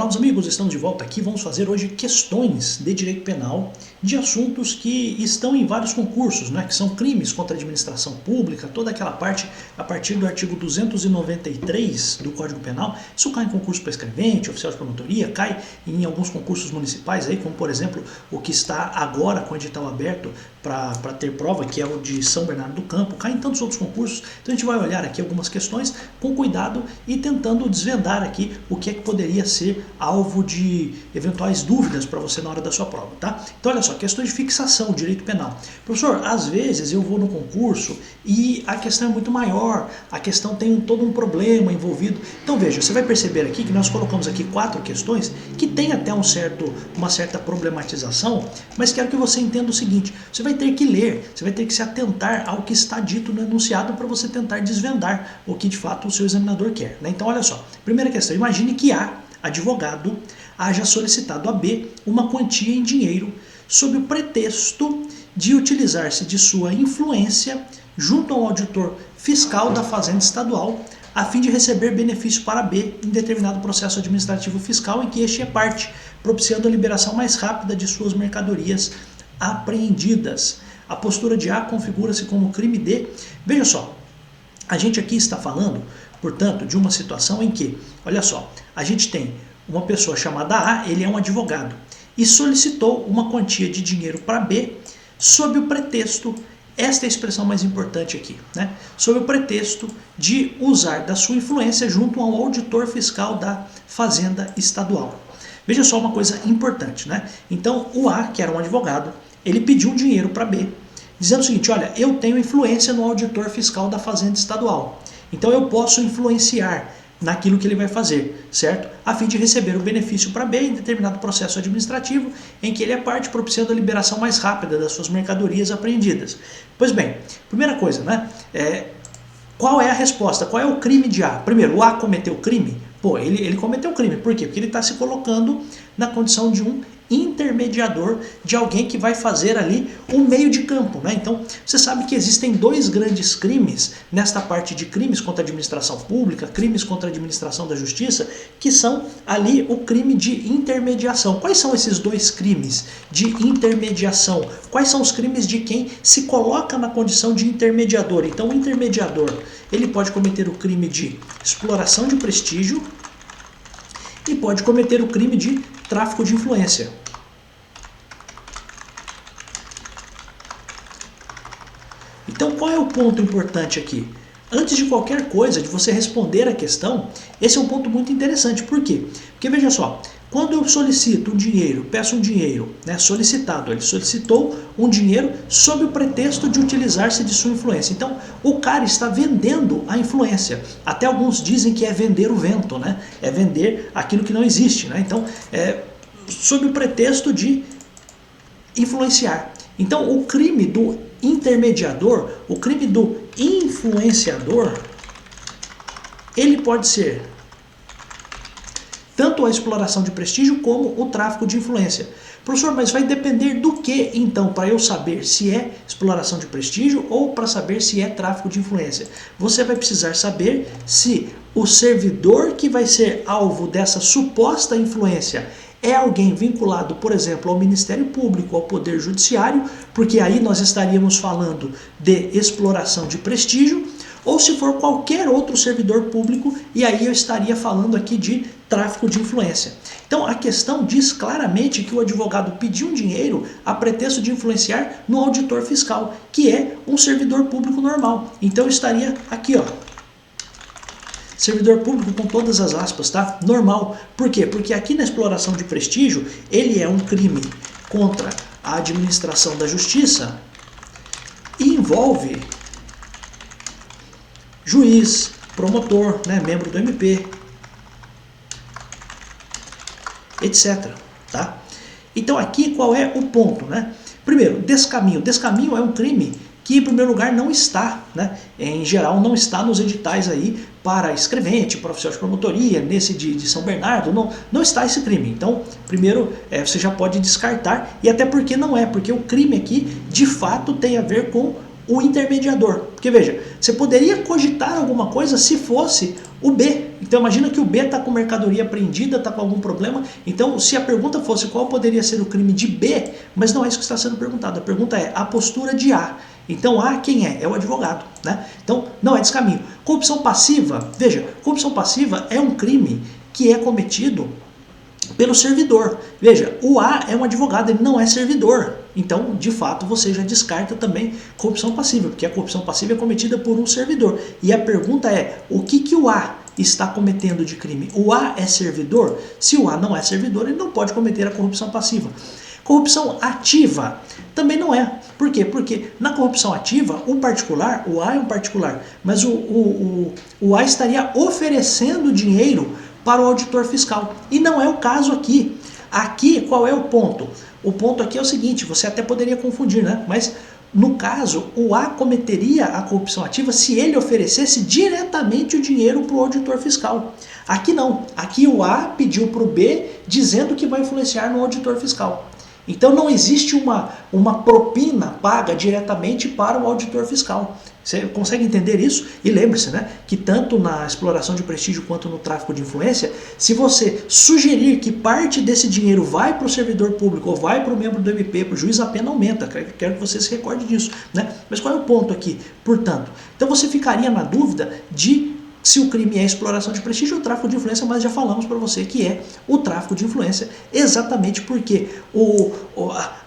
Olá, meus amigos, estamos de volta aqui. Vamos fazer hoje questões de direito penal de assuntos que estão em vários concursos, né? Que são crimes contra a administração pública, toda aquela parte a partir do artigo 293 do Código Penal. Isso cai em concurso para escrevente, oficial de promotoria, cai em alguns concursos municipais, aí, como por exemplo o que está agora com o edital aberto para ter prova, que é o de São Bernardo do Campo, cai em tantos outros concursos. Então a gente vai olhar aqui algumas questões com cuidado e tentando desvendar aqui o que é que poderia ser alvo de eventuais dúvidas para você na hora da sua prova, tá? Então olha só, questões de fixação, direito penal. Professor, às vezes eu vou no concurso e a questão é muito maior, a questão tem todo um problema envolvido. Então veja, você vai perceber aqui que nós colocamos aqui 4 questões que tem até uma certa problematização, mas quero que você entenda o seguinte: você vai ter que ler, você vai ter que se atentar ao que está dito no enunciado para você tentar desvendar o que de fato o seu examinador quer, né? Então olha só, primeira questão: imagine que A, advogado, haja solicitado a B uma quantia em dinheiro sob o pretexto de utilizar-se de sua influência junto ao auditor fiscal da Fazenda Estadual a fim de receber benefício para B em determinado processo administrativo fiscal em que este é parte, propiciando a liberação mais rápida de suas mercadorias apreendidas. A postura de A configura-se como crime de... Veja só, a gente aqui está falando, portanto, de uma situação em que, olha só, a gente tem uma pessoa chamada A, ele é um advogado, e solicitou uma quantia de dinheiro para B sob o pretexto, esta é a expressão mais importante aqui, né? Sob o pretexto de usar da sua influência junto ao auditor fiscal da Fazenda Estadual. Veja só uma coisa importante, né? Então o A, que era um advogado, ele pediu dinheiro para B, dizendo o seguinte: olha, eu tenho influência no auditor fiscal da Fazenda Estadual, então eu posso influenciar naquilo que ele vai fazer, certo? A fim de receber o benefício para B em determinado processo administrativo em que ele é parte, propiciando a liberação mais rápida das suas mercadorias apreendidas. Pois bem, primeira coisa, né? Qual é a resposta? Qual é o crime de A? Primeiro, o A cometeu crime? Pô, ele cometeu crime. Por quê? Porque ele está se colocando na condição de um intermediador, de alguém que vai fazer ali o meio de campo, né? Então, você sabe que existem 2 grandes crimes nesta parte de crimes contra a administração pública, crimes contra a administração da justiça, que são ali o crime de intermediação. Quais são esses 2 crimes de intermediação? Quais são os crimes de quem se coloca na condição de intermediador? Então, o intermediador, ele pode cometer o crime de exploração de prestígio e pode cometer o crime de tráfico de influência. Então, qual é o ponto importante aqui? Antes de qualquer coisa, de você responder a questão, esse é um ponto muito interessante. Por quê? Porque veja só, quando eu solicito um dinheiro, peço um dinheiro, né, solicitado, ele solicitou um dinheiro sob o pretexto de utilizar-se de sua influência. Então, o cara está vendendo a influência. Até alguns dizem que é vender o vento, né? É vender aquilo que não existe, né? Então, sob o pretexto de influenciar. Então, o crime do intermediador, o crime do influenciador, ele pode ser tanto a exploração de prestígio como o tráfico de influência. Professor, mas vai depender do que, então, para eu saber se é exploração de prestígio ou para saber se é tráfico de influência? Você vai precisar saber se o servidor que vai ser alvo dessa suposta influência é alguém vinculado, por exemplo, ao Ministério Público, ao Poder Judiciário, porque aí nós estaríamos falando de exploração de prestígio, ou se for qualquer outro servidor público, e aí eu estaria falando aqui de tráfico de influência. Então a questão diz claramente que o advogado pediu um dinheiro a pretexto de influenciar no auditor fiscal, que é um servidor público normal. Então eu estaria aqui, ó, servidor público com todas as aspas, tá? Normal. Por quê? Porque aqui na exploração de prestígio, ele é um crime contra a administração da justiça e envolve juiz, promotor, né, membro do MP, etc. Tá? Então aqui qual é o ponto, né? Primeiro, descaminho. Descaminho é um crime que, em primeiro lugar, não está, né? Em geral, não está nos editais aí para escrevente, para oficial de promotoria, nesse de São Bernardo, não está esse crime. Então, primeiro, você já pode descartar, e até porque não é, porque o crime aqui, de fato, tem a ver com o intermediador. Porque veja, você poderia cogitar alguma coisa se fosse o B, Então imagina que o B está com mercadoria apreendida, está com algum problema. Então se a pergunta fosse qual poderia ser o crime de B, mas não é isso que está sendo perguntado. A pergunta é a postura de A. Então A quem é? É o advogado, né? Então não é descaminho. Corrupção passiva, veja, corrupção passiva é um crime que é cometido pelo servidor. Veja, o A é um advogado, ele não é servidor. Então, de fato, você já descarta também corrupção passiva, porque a corrupção passiva é cometida por um servidor. E a pergunta é, o que o A está cometendo de crime? O A é servidor? Se o A não é servidor, ele não pode cometer a corrupção passiva. Corrupção ativa também não é. Por quê? Porque na corrupção ativa, o particular, o A é um particular, mas o A estaria oferecendo dinheiro para o auditor fiscal. E não é o caso aqui. Aqui, qual é o ponto? O ponto aqui é o seguinte, você até poderia confundir, né? Mas, no caso, o A cometeria a corrupção ativa se ele oferecesse diretamente o dinheiro para o auditor fiscal. Aqui não. Aqui o A pediu para o B dizendo que vai influenciar no auditor fiscal. Então não existe uma propina paga diretamente para o auditor fiscal. Você consegue entender isso? E lembre-se, né, que tanto na exploração de prestígio quanto no tráfico de influência, se você sugerir que parte desse dinheiro vai para o servidor público ou vai para o membro do MP, para o juiz, a pena aumenta. Quero que você se recorde disso, né? Mas qual é o ponto aqui? Portanto, então você ficaria na dúvida de se o crime é exploração de prestígio ou tráfico de influência, mas já falamos para você que é o tráfico de influência, exatamente porque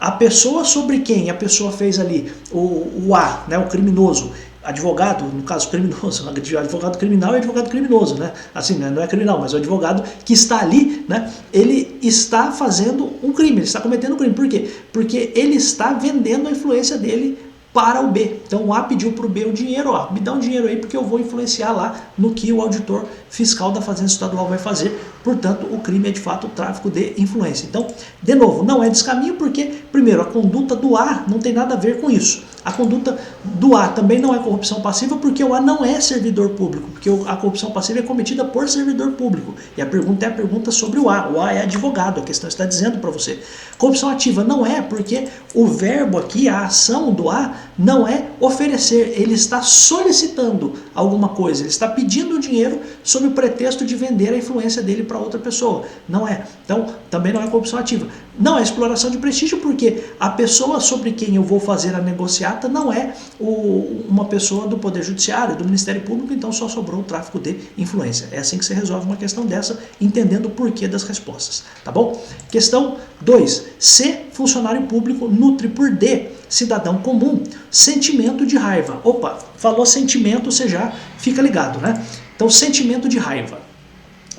a pessoa sobre quem a pessoa fez ali, o A, né, o criminoso, advogado, no caso criminoso, advogado criminal é advogado criminoso, né? Assim, né? Não é criminal, mas o advogado que está ali, né? Ele está fazendo um crime, ele está cometendo um crime. Por quê? Porque ele está vendendo a influência dele para o B. Então o A pediu para o B o dinheiro, ó, me dá um dinheiro aí porque eu vou influenciar lá no que o auditor fiscal da Fazenda Estadual vai fazer. Portanto, o crime é de fato o tráfico de influência. Então, de novo, não é descaminho porque, primeiro, a conduta do A não tem nada a ver com isso. A conduta do A também não é corrupção passiva porque o A não é servidor público, porque a corrupção passiva é cometida por servidor público. E a pergunta é a pergunta sobre o A. O A é advogado, a questão está dizendo para você. Corrupção ativa não é porque o verbo aqui, a ação do A, não é oferecer, ele está solicitando alguma coisa, ele está pedindo dinheiro sob o pretexto de vender a influência dele para outra pessoa. Não é. Então, também não é corrupção ativa. Não é exploração de prestígio porque a pessoa sobre quem eu vou fazer a negociata não é uma pessoa do Poder Judiciário, do Ministério Público, então só sobrou o tráfico de influência. É assim que você resolve uma questão dessa, entendendo o porquê das respostas. Tá bom? Questão 2. C, funcionário público, nutre por D, cidadão comum, sentimento de raiva. Opa, falou sentimento, você já fica ligado, né? Então, sentimento de raiva.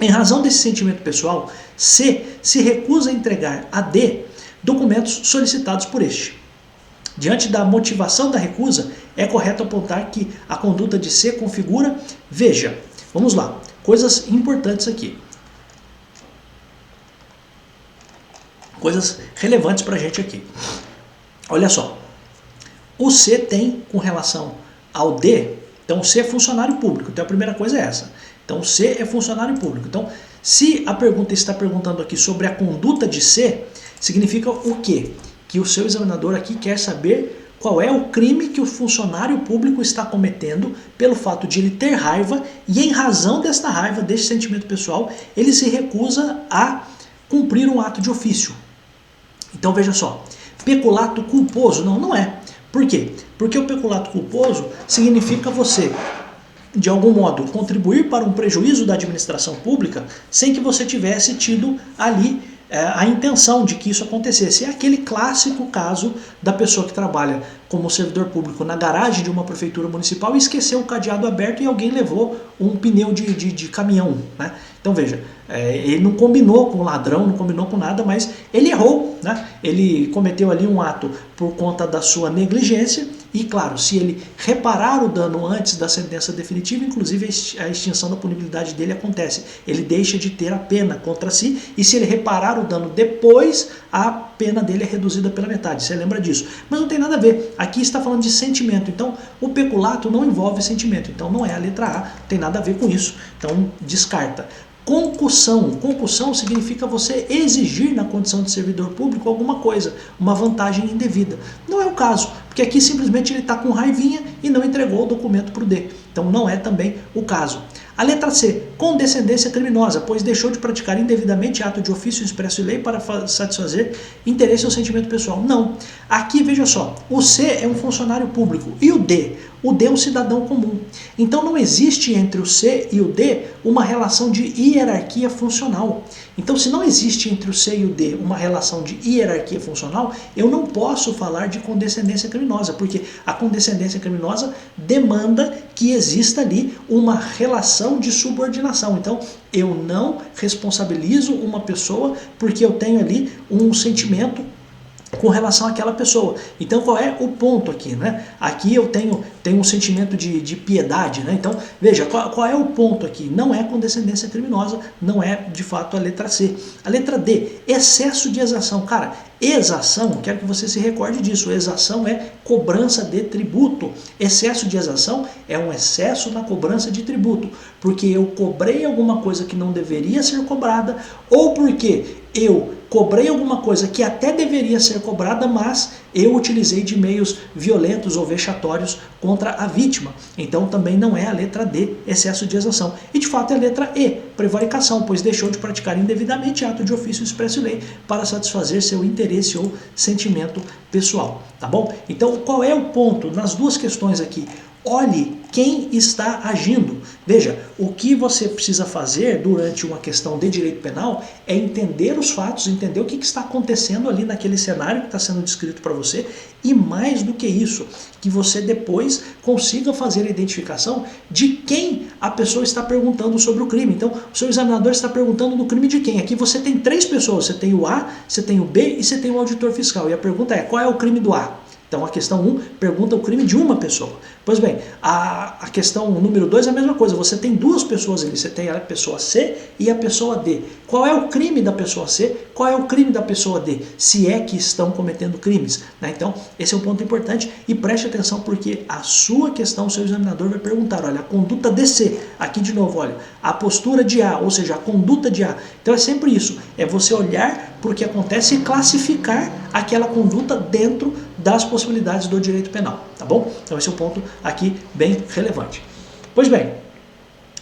Em razão desse sentimento pessoal, C se recusa a entregar a D documentos solicitados por este. Diante da motivação da recusa, é correto apontar que a conduta de C configura, veja, vamos lá, coisas importantes aqui. Coisas relevantes para a gente aqui. Olha só, o C tem com relação ao D, então o C é funcionário público, então a primeira coisa é essa. Então C é funcionário público. Então, se a pergunta está perguntando aqui sobre a conduta de C, significa o quê? Que o seu examinador aqui quer saber qual é o crime que o funcionário público está cometendo pelo fato de ele ter raiva e em razão desta raiva, deste sentimento pessoal, ele se recusa a cumprir um ato de ofício. Então veja só, peculato culposo, não é. Por quê? Porque o peculato culposo significa você, de algum modo, contribuir para um prejuízo da administração pública sem que você tivesse tido ali a intenção de que isso acontecesse. É aquele clássico caso da pessoa que trabalha como servidor público na garagem de uma prefeitura municipal e esqueceu o cadeado aberto e alguém levou um pneu de caminhão, né? Então veja, ele não combinou com o ladrão, não combinou com nada, mas ele errou, né? Ele cometeu ali um ato por conta da sua negligência e, claro, se ele reparar o dano antes da sentença definitiva, inclusive a extinção da punibilidade dele acontece. Ele deixa de ter a pena contra si e se ele reparar o dano depois, a pena dele é reduzida pela metade. Você lembra disso? Mas não tem nada a ver. Aqui está falando de sentimento. Então, o peculato não envolve sentimento. Então, não é a letra A. Não tem nada a ver com isso. Então, descarta. Concussão. Concussão significa você exigir na condição de servidor público alguma coisa, uma vantagem indevida. Não é o caso, porque aqui simplesmente ele está com raivinha e não entregou o documento para o D. Então não é também o caso. A letra C, condescendência criminosa, pois deixou de praticar indevidamente ato de ofício expresso em lei para satisfazer interesse ou sentimento pessoal. Não. Aqui, veja só, o C é um funcionário público e o D? O D é um cidadão comum. Então não existe entre o C e o D uma relação de hierarquia funcional. Então se não existe entre o C e o D uma relação de hierarquia funcional, eu não posso falar de condescendência criminosa, porque a condescendência criminosa demanda que exista ali uma relação de subordinação. Então eu não responsabilizo uma pessoa porque eu tenho ali um sentimento com relação àquela pessoa. Então qual é o ponto aqui, né? Aqui eu tenho um sentimento de piedade, né? Então veja, qual é o ponto aqui? Não é condescendência criminosa, não é de fato a letra C. A letra D, excesso de exação. Cara, exação, quero que você se recorde disso, exação é cobrança de tributo. Excesso de exação é um excesso na cobrança de tributo, porque eu cobrei alguma coisa que não deveria ser cobrada, ou porque eu cobrei alguma coisa que até deveria ser cobrada, mas eu utilizei de meios violentos ou vexatórios contra a vítima. Então também não é a letra D, excesso de exação. E de fato é a letra E, prevaricação, pois deixou de praticar indevidamente ato de ofício expresso em lei para satisfazer seu interesse ou sentimento pessoal. Tá bom? Então qual é o ponto nas duas questões aqui? Olhe quem está agindo. Veja, o que você precisa fazer durante uma questão de direito penal é entender os fatos, entender o que está acontecendo ali naquele cenário que está sendo descrito para você e mais do que isso, que você depois consiga fazer a identificação de quem a pessoa está perguntando sobre o crime. Então, o seu examinador está perguntando no crime de quem? Aqui você tem três pessoas, você tem o A, você tem o B e você tem o auditor fiscal. E a pergunta é, qual é o crime do A? Então a questão 1 pergunta o crime de uma pessoa. Pois bem, a questão número 2 é a mesma coisa, você tem duas pessoas ali, você tem a pessoa C e a pessoa D. Qual é o crime da pessoa C? Qual é o crime da pessoa D? Se é que estão cometendo crimes, né? Então esse é um ponto importante e preste atenção porque a sua questão, o seu examinador vai perguntar, olha, a conduta de C, aqui de novo, olha, a postura de A, ou seja, a conduta de A. Então é sempre isso, é você olhar para o que acontece e classificar aquela conduta dentro das possibilidades do direito penal, tá bom? Então esse é um ponto aqui bem relevante. Pois bem,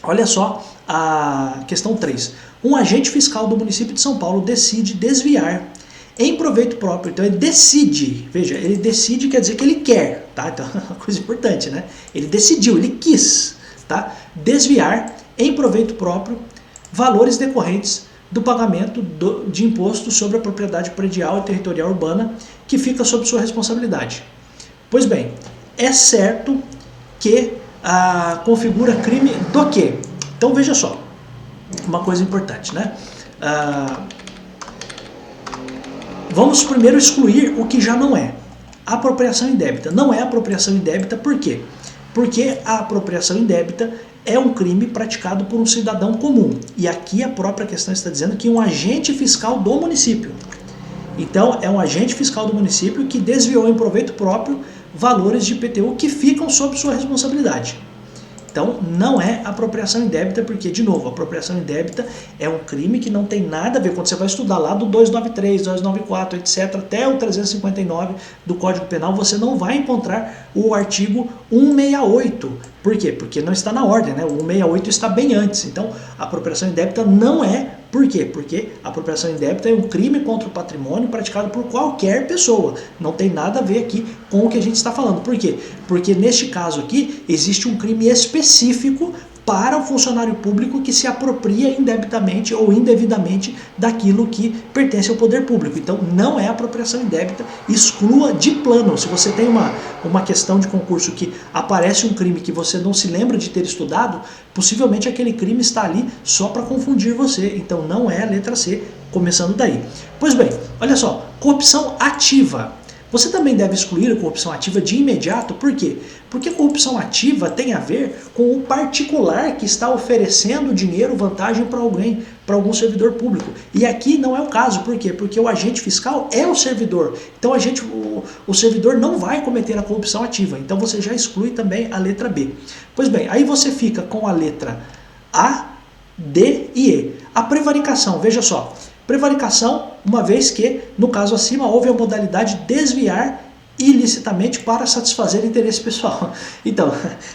olha só a questão 3. Um agente fiscal do município de São Paulo decide desviar em proveito próprio. Então ele decide, veja, ele decide quer dizer que ele quer, tá? Então é uma coisa importante, né? Ele decidiu, ele quis, tá? Desviar em proveito próprio valores decorrentes do pagamento de imposto sobre a propriedade predial e territorial urbana que fica sob sua responsabilidade. Pois bem, é certo que configura crime do quê? Então veja só, uma coisa importante, né? Vamos primeiro excluir o que já não é. Apropriação indébita. Não é apropriação indébita, por quê? Porque a apropriação indébita é um crime praticado por um cidadão comum. E aqui a própria questão está dizendo que um agente fiscal do município. Então, é um agente fiscal do município que desviou em proveito próprio valores de IPTU que ficam sob sua responsabilidade. Então, não é apropriação indébita, porque, de novo, apropriação indébita é um crime que não tem nada a ver, quando você vai estudar lá do 293, 294, etc., até o 359 do Código Penal, você não vai encontrar o artigo 168. Por quê? Porque não está na ordem, né? O 168 está bem antes. Então, a apropriação indébita não é. Por quê? Porque a apropriação indébita é um crime contra o patrimônio praticado por qualquer pessoa. Não tem nada a ver aqui com o que a gente está falando. Por quê? Porque neste caso aqui existe um crime específico para o funcionário público que se apropria indebitamente ou indevidamente daquilo que pertence ao poder público. Então não é apropriação indébita, exclua de plano. Se você tem uma questão de concurso que aparece um crime que você não se lembra de ter estudado, possivelmente aquele crime está ali só para confundir você. Então não é a letra C, começando daí. Pois bem, olha só, corrupção ativa. Você também deve excluir a corrupção ativa de imediato, por quê? Porque corrupção ativa tem a ver com o particular que está oferecendo dinheiro, vantagem para alguém, para algum servidor público. E aqui não é o caso, por quê? Porque o agente fiscal é o servidor. Então o servidor não vai cometer a corrupção ativa. Então você já exclui também a letra B. Pois bem, aí você fica com a letra A, D e E. A prevaricação, veja só. Prevaricação, uma vez que, no caso acima, houve a modalidade desviar ilicitamente para satisfazer interesse pessoal. Então,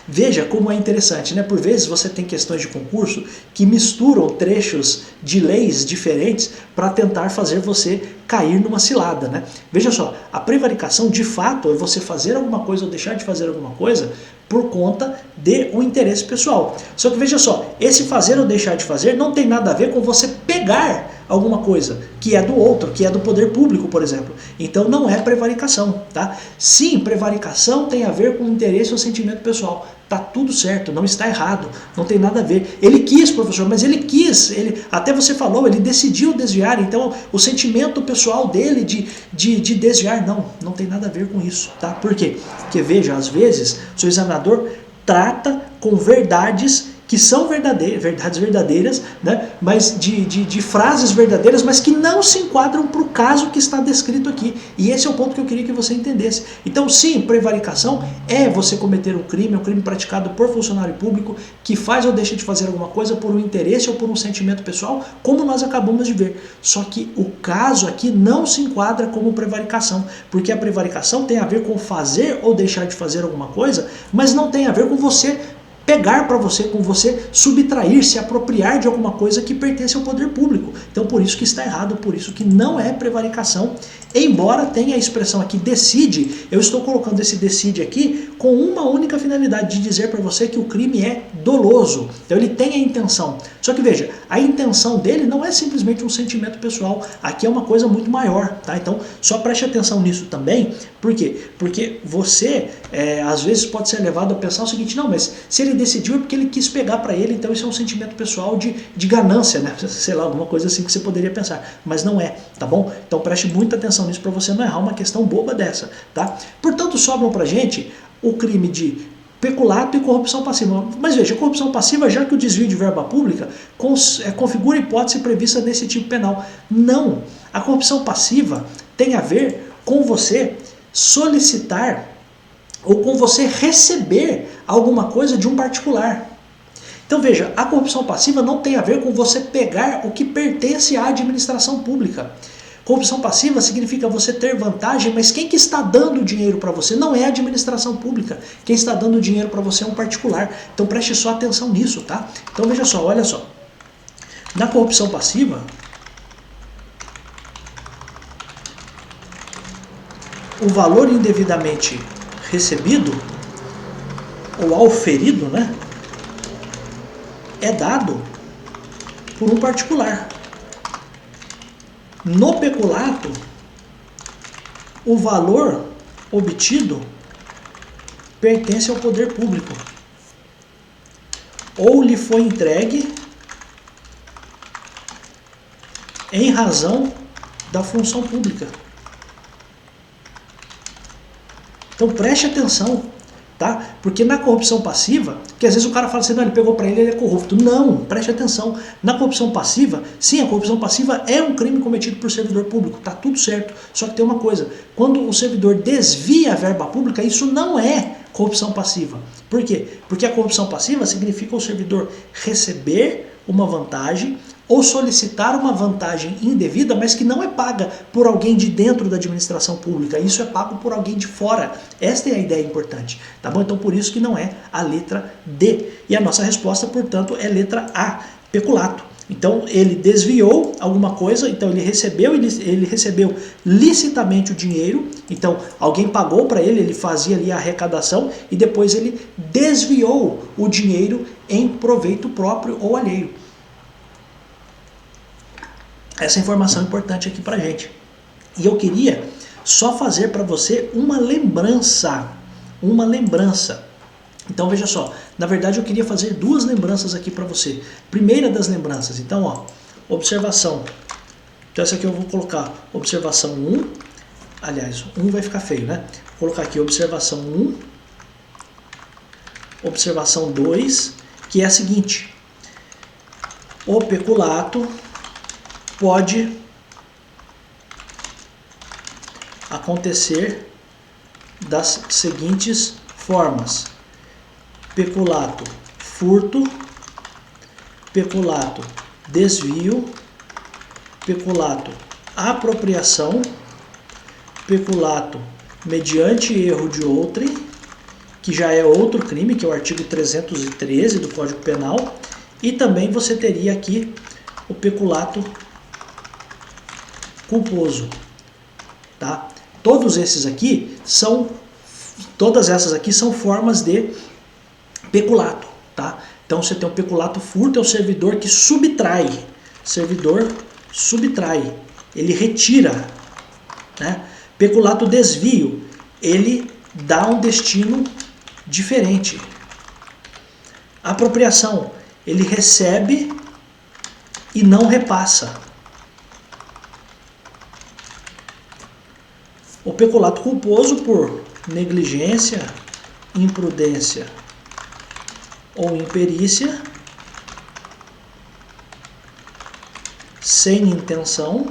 veja como é interessante, né? Por vezes você tem questões de concurso que misturam trechos de leis diferentes para tentar fazer você cair numa cilada, né? Veja só, a prevaricação de fato é você fazer alguma coisa ou deixar de fazer alguma coisa por conta de um interesse pessoal. Só que veja só, esse fazer ou deixar de fazer não tem nada a ver com você pegar alguma coisa que é do outro, que é do poder público, por exemplo. Então não é prevaricação, tá? Sim, prevaricação tem a ver com interesse ou sentimento pessoal. Tá tudo certo, não está errado, não tem nada a ver. Ele quis, professor, mas ele quis, até você falou, ele decidiu desviar, então o sentimento pessoal dele de desviar, não tem nada a ver com isso, tá? Por quê? Porque veja, às vezes, o seu examinador trata com verdades que são verdades verdadeiras, né? Mas de frases verdadeiras, mas que não se enquadram para o caso que está descrito aqui. E esse é o ponto que eu queria que você entendesse. Então, sim, prevaricação é você cometer um crime praticado por funcionário público que faz ou deixa de fazer alguma coisa por um interesse ou por um sentimento pessoal, como nós acabamos de ver. Só que o caso aqui não se enquadra como prevaricação, porque a prevaricação tem a ver com fazer ou deixar de fazer alguma coisa, mas não tem a ver com você pegar para você, com você subtrair, se apropriar de alguma coisa que pertence ao poder público. Então por isso que está errado, por isso que não é prevaricação. Embora tenha a expressão aqui decide, eu estou colocando esse decide aqui com uma única finalidade, de dizer para você que o crime é doloso. Então ele tem a intenção. Só que veja, a intenção dele não é simplesmente um sentimento pessoal, aqui é uma coisa muito maior, tá? Então só preste atenção nisso também. Por quê? Porque você, às vezes, pode ser levado a pensar o seguinte, não, mas se ele decidiu é porque ele quis pegar para ele, então isso é um sentimento pessoal de ganância, né? Sei lá, alguma coisa assim que você poderia pensar, mas não é, tá bom? Então preste muita atenção nisso para você não errar uma questão boba dessa, tá? Portanto, sobram pra gente o crime de peculato e corrupção passiva. Mas veja, corrupção passiva, já que o desvio de verba pública configura hipótese prevista nesse tipo penal. Não, a corrupção passiva tem a ver com você solicitar ou com você receber alguma coisa de um particular. Então veja, a corrupção passiva não tem a ver com você pegar o que pertence à administração pública. Corrupção passiva significa você ter vantagem, mas quem que está dando dinheiro para você não é a administração pública. Quem está dando dinheiro para você é um particular. Então preste só atenção nisso, tá? Então veja só, olha só. Na corrupção passiva, o valor indevidamente recebido ou auferido, né, é dado por um particular. No peculato, o valor obtido pertence ao poder público. Ou lhe foi entregue em razão da função pública. Então preste atenção, tá? Porque na corrupção passiva, que às vezes o cara fala assim, não, ele pegou para ele é corrupto. Não, preste atenção. Na corrupção passiva, sim, a corrupção passiva é um crime cometido por servidor público, tá tudo certo. Só que tem uma coisa, quando o servidor desvia a verba pública, isso não é corrupção passiva. Por quê? Porque a corrupção passiva significa o servidor receber uma vantagem ou solicitar uma vantagem indevida, mas que não é paga por alguém de dentro da administração pública. Isso é pago por alguém de fora. Esta é a ideia importante, tá bom? Então por isso que não é a letra D. E a nossa resposta, portanto, é letra A, peculato. Então ele desviou alguma coisa, então ele recebeu licitamente o dinheiro, então alguém pagou para ele, ele fazia ali a arrecadação e depois ele desviou o dinheiro em proveito próprio ou alheio. Essa informação é importante aqui pra gente. E eu queria só fazer para você uma lembrança. Uma lembrança. Então veja só, na verdade eu queria fazer duas lembranças aqui para você. Primeira das lembranças, então ó, observação. Então essa aqui eu vou colocar observação 1. Aliás, 1 vai ficar feio, né? Vou colocar aqui observação 1. Observação 2, que é a seguinte. O peculato pode acontecer das seguintes formas: peculato furto, peculato desvio, peculato apropriação, peculato mediante erro de outrem, que já é outro crime, que é o artigo 313 do Código Penal, e também você teria aqui o peculato culposo, tá? Todas essas aqui são formas de peculato, tá? Então você tem o peculato furto, é o servidor que subtrai, ele retira, né? Peculato desvio, ele dá um destino diferente. Apropriação, ele recebe e não repassa. O peculato culposo por negligência, imprudência ou imperícia, sem intenção.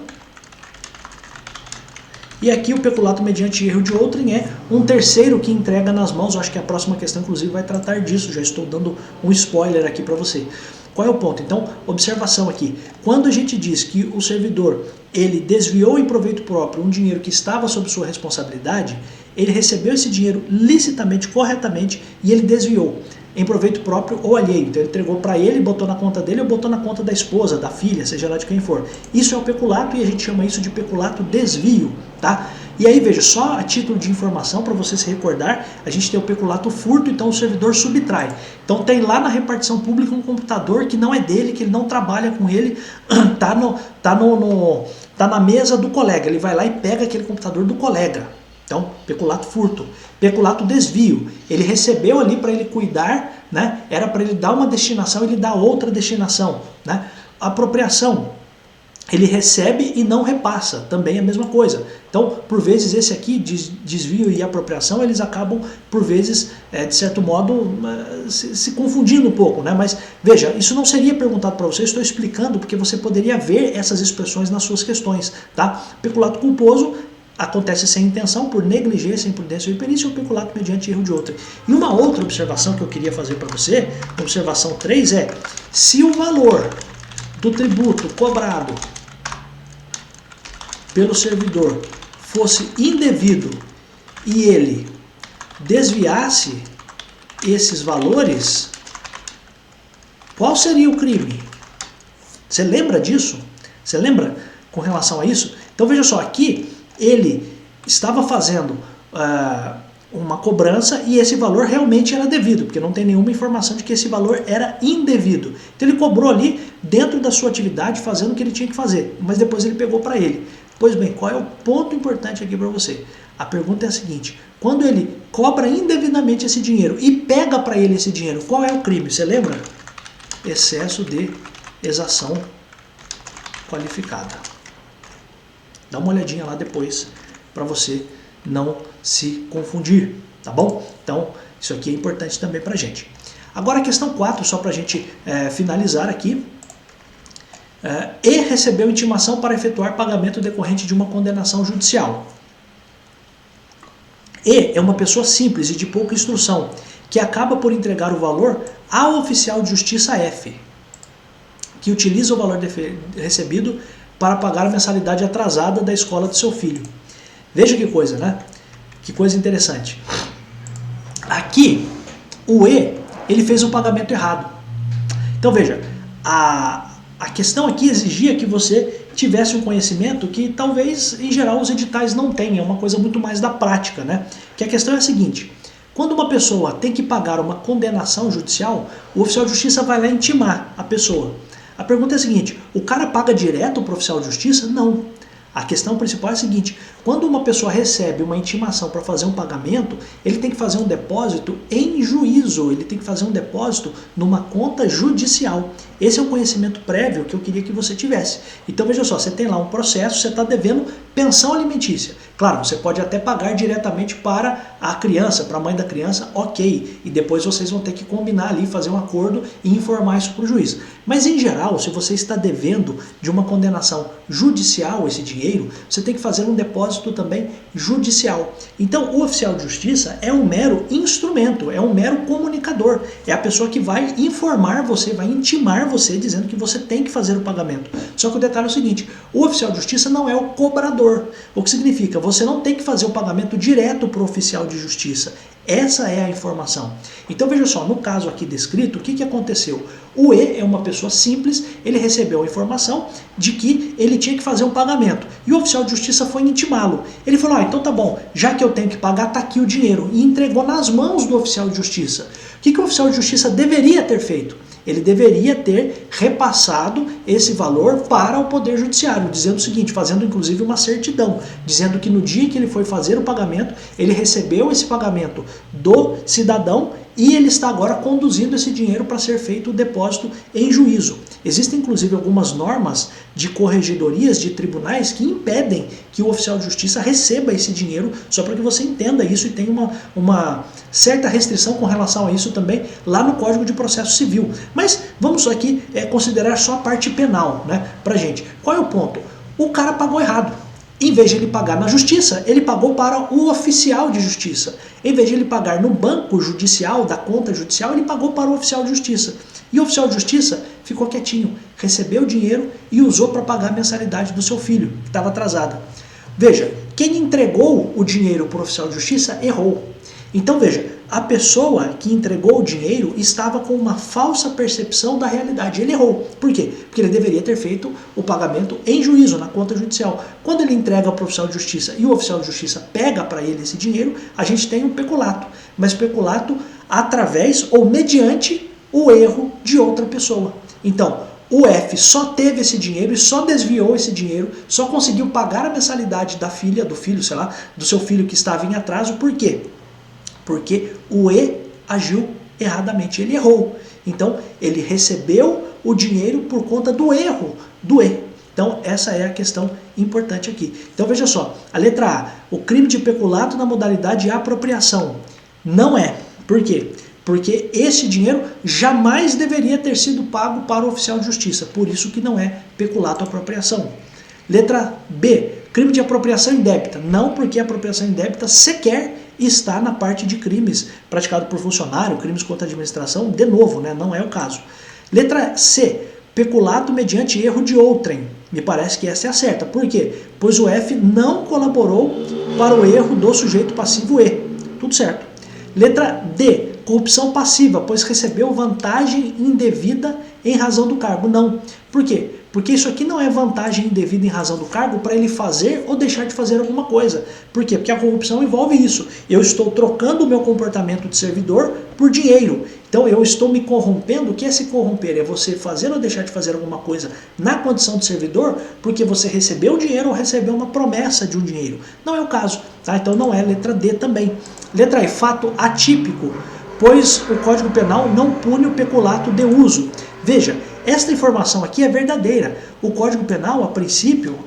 E aqui o peculato mediante erro de outrem é um terceiro que entrega nas mãos. Eu acho que a próxima questão, inclusive, vai tratar disso. Já estou dando um spoiler aqui para você. Qual é o ponto? Então, observação aqui. Quando a gente diz que o servidor ele desviou em proveito próprio um dinheiro que estava sob sua responsabilidade, ele recebeu esse dinheiro licitamente, corretamente, e ele desviou em proveito próprio ou alheio. Então ele entregou para ele, botou na conta dele ou botou na conta da esposa, da filha, seja lá de quem for. Isso é o peculato e a gente chama isso de peculato desvio, tá? E aí veja, só a título de informação para você se recordar, a gente tem o peculato furto, então o servidor subtrai. Então tem lá na repartição pública um computador que não é dele, que ele não trabalha com ele, tá na mesa do colega, ele vai lá e pega aquele computador do colega. Então, peculato furto. Peculato desvio. Ele recebeu ali para ele cuidar, né? Era para ele dar uma destinação, ele dá outra destinação, né? Apropriação. Ele recebe e não repassa, também é a mesma coisa. Então, por vezes, esse aqui, desvio e apropriação, eles acabam, por vezes, de certo modo, se confundindo um pouco, né? Mas, veja, isso não seria perguntado para você, estou explicando porque você poderia ver essas expressões nas suas questões, tá? Peculato culposo acontece sem intenção, por negligência, imprudência ou imperícia, ou peculato mediante erro de outrem. E uma outra observação que eu queria fazer para você, observação 3, é se o valor do tributo cobrado pelo servidor fosse indevido e ele desviasse esses valores, qual seria o crime? Você lembra disso? Você lembra com relação a isso? Então veja só, aqui ele estava fazendo uma cobrança e esse valor realmente era devido, porque não tem nenhuma informação de que esse valor era indevido. Então ele cobrou ali dentro da sua atividade, fazendo o que ele tinha que fazer, mas depois ele pegou para ele. Pois bem, qual é o ponto importante aqui para você? A pergunta é a seguinte: quando ele cobra indevidamente esse dinheiro e pega para ele esse dinheiro, qual é o crime? Você lembra? Excesso de exação qualificada. Dá uma olhadinha lá depois para você não se confundir, tá bom? Então, isso aqui é importante também para a gente. Agora a questão 4, só para a gente finalizar aqui. E recebeu intimação para efetuar pagamento decorrente de uma condenação judicial. E é uma pessoa simples e de pouca instrução, que acaba por entregar o valor ao oficial de justiça F, que utiliza o valor recebido para pagar a mensalidade atrasada da escola do seu filho. Veja que coisa, né? Que coisa interessante. Aqui, o E, ele fez um pagamento errado. Então veja, a questão aqui exigia que você tivesse um conhecimento que talvez, em geral, os editais não tenham, é uma coisa muito mais da prática, né? Que a questão é a seguinte: quando uma pessoa tem que pagar uma condenação judicial, o oficial de justiça vai lá intimar a pessoa. A pergunta é a seguinte: o cara paga direto para o oficial de justiça? Não. A questão principal é a seguinte: quando uma pessoa recebe uma intimação para fazer um pagamento, ele tem que fazer um depósito em juízo, ele tem que fazer um depósito numa conta judicial. Esse é um conhecimento prévio que eu queria que você tivesse. Então veja só, você tem lá um processo, você está devendo pensão alimentícia. Claro, você pode até pagar diretamente para a criança, para a mãe da criança, ok. E depois vocês vão ter que combinar ali, fazer um acordo e informar isso para o juiz. Mas em geral, se você está devendo de uma condenação judicial esse dinheiro, você tem que fazer um depósito também judicial. Então o oficial de justiça é um mero instrumento, é um mero comunicador. É a pessoa que vai informar você, vai intimar você dizendo que você tem que fazer o pagamento. Só que o detalhe é o seguinte: o oficial de justiça não é o cobrador. O que significa? você não tem que fazer o pagamento direto para o oficial de justiça. Essa é a informação. Então veja só, no caso aqui descrito, o que aconteceu? O E é uma pessoa simples, ele recebeu a informação de que ele tinha que fazer um pagamento. E o oficial de justiça foi intimá-lo. Ele falou, então tá bom, já que eu tenho que pagar, tá aqui o dinheiro. E entregou nas mãos do oficial de justiça. O que o oficial de justiça deveria ter feito? Ele deveria ter repassado esse valor para o Poder Judiciário, dizendo o seguinte, fazendo inclusive uma certidão, dizendo que no dia que ele foi fazer o pagamento, ele recebeu esse pagamento do cidadão e ele está agora conduzindo esse dinheiro para ser feito o depósito em juízo. Existem inclusive algumas normas de corregedorias de tribunais que impedem que o oficial de justiça receba esse dinheiro, só para que você entenda isso, e tem uma certa restrição com relação a isso também lá no Código de Processo Civil. Mas vamos aqui considerar só a parte penal, né, pra gente. Qual é o ponto? O cara pagou errado. Em vez de ele pagar na justiça, ele pagou para o oficial de justiça. Em vez de ele pagar no banco judicial, da conta judicial, ele pagou para o oficial de justiça. E o oficial de justiça ficou quietinho, recebeu o dinheiro e usou para pagar a mensalidade do seu filho, que estava atrasada. Veja, quem entregou o dinheiro para o oficial de justiça errou. Então veja, a pessoa que entregou o dinheiro estava com uma falsa percepção da realidade. Ele errou. Por quê? Porque ele deveria ter feito o pagamento em juízo, na conta judicial. Quando ele entrega para o oficial de justiça e o oficial de justiça pega para ele esse dinheiro, a gente tem um peculato. Mas peculato através ou mediante o erro de outra pessoa. Então, o F só teve esse dinheiro e só desviou esse dinheiro, só conseguiu pagar a mensalidade da filha, do filho, sei lá, do seu filho que estava em atraso. Por quê? Porque o E agiu erradamente, ele errou. Então, ele recebeu o dinheiro por conta do erro do E. Então, essa é a questão importante aqui. Então, veja só, a letra A, o crime de peculato na modalidade de apropriação. Não é. Por quê? Porque esse dinheiro jamais deveria ter sido pago para o oficial de justiça. Por isso que não é peculato apropriação. Letra B, crime de apropriação indébita. Não, porque a apropriação indébita sequer está na parte de crimes praticado por funcionário, crimes contra a administração, de novo, né? Não é o caso. Letra C, peculato mediante erro de outrem. Me parece que essa é a certa. Por quê? Pois o F não colaborou para o erro do sujeito passivo E. Tudo certo. Letra D, corrupção passiva, pois recebeu vantagem indevida em razão do cargo. Não. Por quê? Porque isso aqui não é vantagem indevida em razão do cargo para ele fazer ou deixar de fazer alguma coisa. Por quê? Porque a corrupção envolve isso. Eu estou trocando o meu comportamento de servidor por dinheiro. Então eu estou me corrompendo. O que é se corromper? É você fazer ou deixar de fazer alguma coisa na condição de servidor porque você recebeu dinheiro ou recebeu uma promessa de um dinheiro. Não é o caso. Tá? Então não é. Letra D também. Letra E, fato atípico, pois o Código Penal não pune o peculato de uso. Veja, esta informação aqui é verdadeira. O Código Penal, a princípio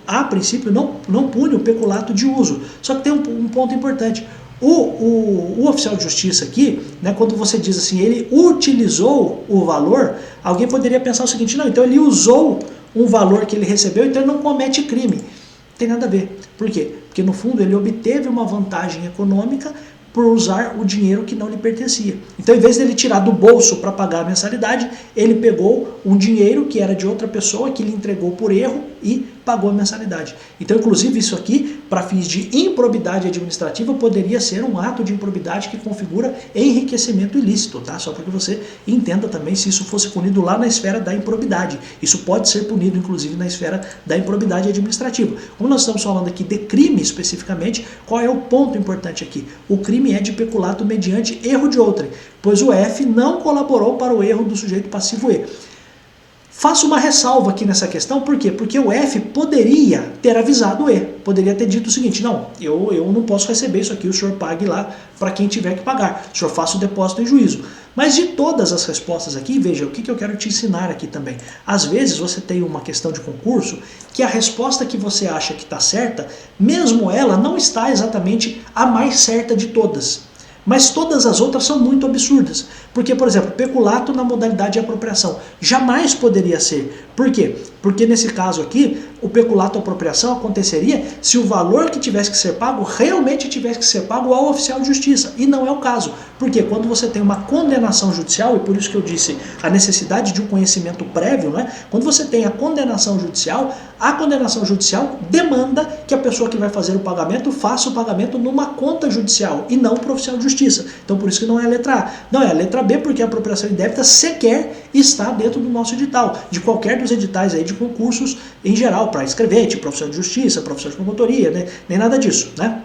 não pune o peculato de uso. Só que tem um ponto importante. O oficial de justiça aqui, né, quando você diz assim, ele utilizou o valor, alguém poderia pensar o seguinte, não, então ele usou um valor que ele recebeu, então ele não comete crime. Não tem nada a ver. Por quê? Porque no fundo ele obteve uma vantagem econômica por usar o dinheiro que não lhe pertencia. Então, em vez dele tirar do bolso para pagar a mensalidade, ele pegou um dinheiro que era de outra pessoa, que lhe entregou por erro e pagou a mensalidade. Então, inclusive, isso aqui, para fins de improbidade administrativa, poderia ser um ato de improbidade que configura enriquecimento ilícito, tá? Só para que você entenda também se isso fosse punido lá na esfera da improbidade. Isso pode ser punido, inclusive, na esfera da improbidade administrativa. Como nós estamos falando aqui de crime especificamente, qual é o ponto importante aqui? O crime é de peculato mediante erro de outrem, pois o F não colaborou para o erro do sujeito passivo E. Faço uma ressalva aqui nessa questão, por quê? Porque o F poderia ter avisado o E, poderia ter dito o seguinte, não, eu não posso receber isso aqui, o senhor pague lá para quem tiver que pagar, o senhor faça o depósito em juízo. Mas de todas as respostas aqui, veja, o que eu quero te ensinar aqui também. Às vezes você tem uma questão de concurso que a resposta que você acha que está certa, mesmo ela não está exatamente a mais certa de todas. Mas todas as outras são muito absurdas. Porque, por exemplo, peculato na modalidade de apropriação jamais poderia ser. Por quê? Porque nesse caso aqui, o peculato apropriação aconteceria se o valor que tivesse que ser pago realmente tivesse que ser pago ao oficial de justiça. E não é o caso. Porque quando você tem uma condenação judicial, e por isso que eu disse a necessidade de um conhecimento prévio, né? Quando você tem a condenação judicial demanda que a pessoa que vai fazer o pagamento faça o pagamento numa conta judicial e não para o oficial de justiça. Então por isso que não é a letra A. Não é a letra B, porque a apropriação indébita sequer está dentro do nosso edital, de qualquer dos editais aí de concursos em geral, para escrevente, para oficial de justiça, para oficial de promotoria, né? Nem nada disso, né?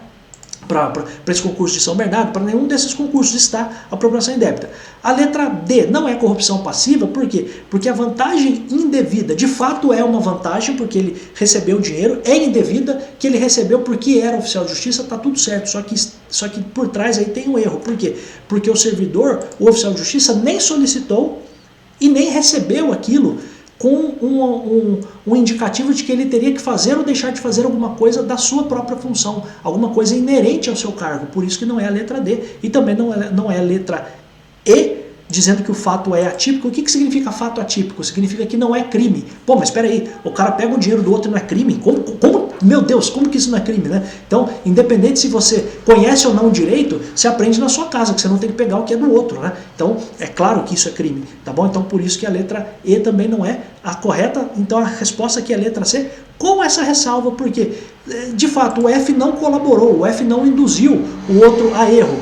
Para esse concurso de São Bernardo, para nenhum desses concursos está a apropriação indébita. A letra D não é corrupção passiva, por quê? Porque a vantagem indevida, de fato é uma vantagem, porque ele recebeu o dinheiro, é indevida, que ele recebeu porque era oficial de justiça, está tudo certo, só que por trás aí tem um erro. Por quê? Porque o servidor, o oficial de justiça, nem solicitou e nem recebeu aquilo com um indicativo de que ele teria que fazer ou deixar de fazer alguma coisa da sua própria função, alguma coisa inerente ao seu cargo, por isso que não é a letra D, e também não é a letra E, dizendo que o fato é atípico. O que significa fato atípico? Significa que não é crime. Pô, mas espera aí, o cara pega o dinheiro do outro e não é crime? Meu Deus, como que isso não é crime, né? Então, independente se você conhece ou não o direito, você aprende na sua casa, que você não tem que pegar o que é do outro, né? Então, é claro que isso é crime, tá bom? Então, por isso que a letra E também não é a correta. Então, a resposta aqui é a letra C, com essa ressalva, porque, de fato, o F não colaborou, o F não induziu o outro a erro.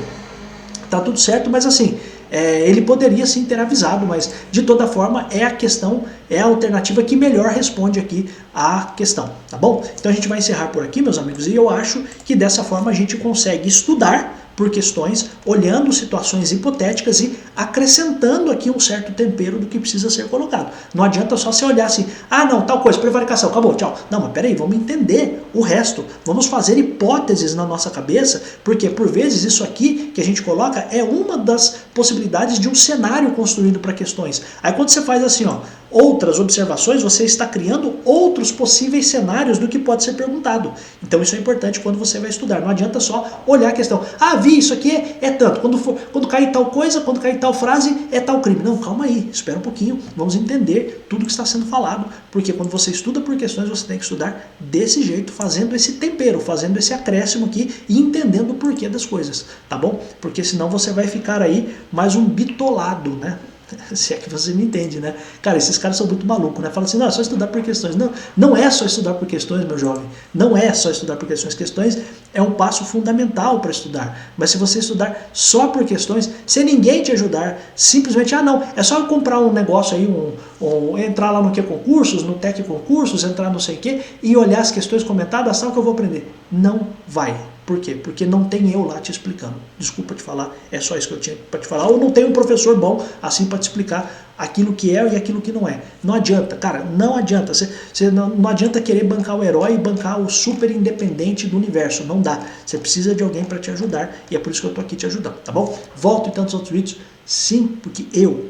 Tá tudo certo, mas assim, ele poderia sim ter avisado, mas de toda forma é a questão, é a alternativa que melhor responde aqui à questão, tá bom? Então a gente vai encerrar por aqui, meus amigos, e eu acho que dessa forma a gente consegue estudar por questões, olhando situações hipotéticas e acrescentando aqui um certo tempero do que precisa ser colocado. Não adianta só você olhar assim, ah não, tal coisa, prevaricação, acabou, tchau. Não, mas peraí, vamos entender o resto, vamos fazer hipóteses na nossa cabeça, porque por vezes isso aqui que a gente coloca é uma das possibilidades de um cenário construído para questões. Aí quando você faz assim, ó, outras observações, você está criando outros possíveis cenários do que pode ser perguntado. Então isso é importante quando você vai estudar. Não adianta só olhar a questão. Ah, vi, isso aqui é tanto. Quando cair tal coisa, quando cair tal frase, é tal crime. Não, calma aí, espera um pouquinho. Vamos entender tudo que está sendo falado. Porque quando você estuda por questões, você tem que estudar desse jeito, fazendo esse tempero, fazendo esse acréscimo aqui e entendendo o porquê das coisas. Tá bom? Porque senão você vai ficar aí mais um bitolado, né? Se é que você me entende, né? Cara, esses caras são muito malucos, né? Falam assim, não, é só estudar por questões. Não, não é só estudar por questões, meu jovem. Não é só estudar por questões. Questões é um passo fundamental para estudar. Mas se você estudar só por questões, sem ninguém te ajudar, simplesmente, ah não, é só eu comprar um negócio aí, entrar lá no que concursos, no Tec Concursos, entrar não sei o que, e olhar as questões comentadas, sabe o que eu vou aprender? Não vai. Por quê? Porque não tem eu lá te explicando. Desculpa te falar, é só isso que eu tinha para te falar. Ou não tem um professor bom assim para te explicar aquilo que é e aquilo que não é. Não adianta, cara, não adianta. Você não adianta querer bancar o herói e bancar o super independente do universo. Não dá. Você precisa de alguém para te ajudar e é por isso que eu tô aqui te ajudando, tá bom? Volto em tantos outros vídeos. Sim, porque eu.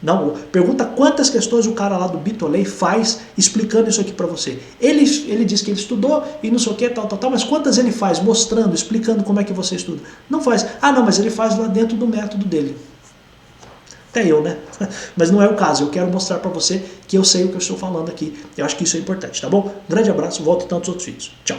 Não, pergunta quantas questões o cara lá do Bitolei faz explicando isso aqui pra você. Ele diz que ele estudou e não sei o que, tal, mas quantas ele faz mostrando, explicando como é que você estuda? Não faz. Ah, não, mas ele faz lá dentro do método dele. Até eu, né? Mas não é o caso. Eu quero mostrar pra você que eu sei o que eu estou falando aqui. Eu acho que isso é importante, tá bom? Grande abraço, volto em tantos outros vídeos. Tchau.